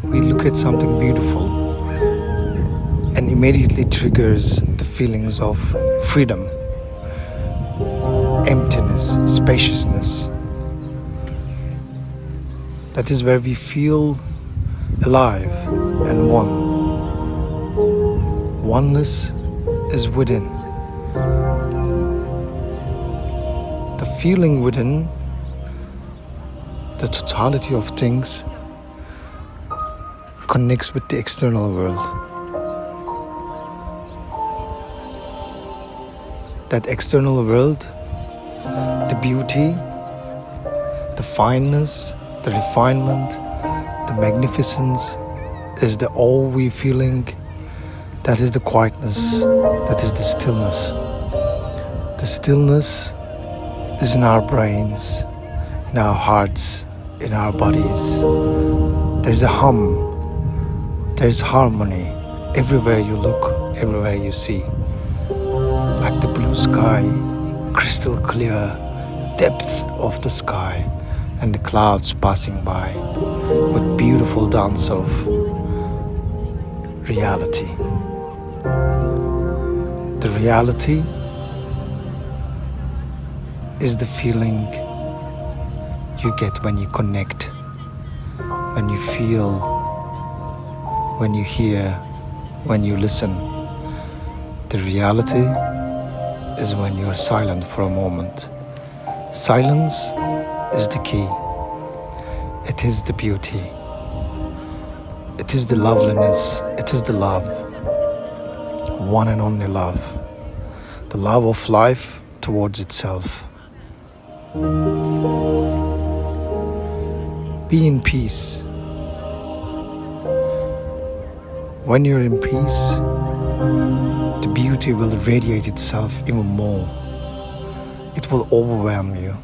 we look at something beautiful and immediately triggers the feelings of freedom, emptiness, spaciousness. That is where we feel alive and one. Oneness is within. The feeling within, the totality of things, connects with the external world. That external world, the beauty, the fineness, the refinement, the magnificence is the all we feeling. That is the quietness, that is the stillness. The stillness is in our brains, in our hearts, in our bodies. There is a hum, there is harmony everywhere you look, everywhere you see. Like the blue sky, crystal clear, depth of the sky, and the clouds passing by with beautiful dance of reality. The reality is the feeling you get when you connect, when you feel, when you hear, when you listen. The reality is when you are silent for a moment. Silence is the key. It is the beauty. It is the loveliness. It is the love. One and only love. The love of life towards itself. Be in peace. When you're in peace, the beauty will radiate itself even more. It will overwhelm you.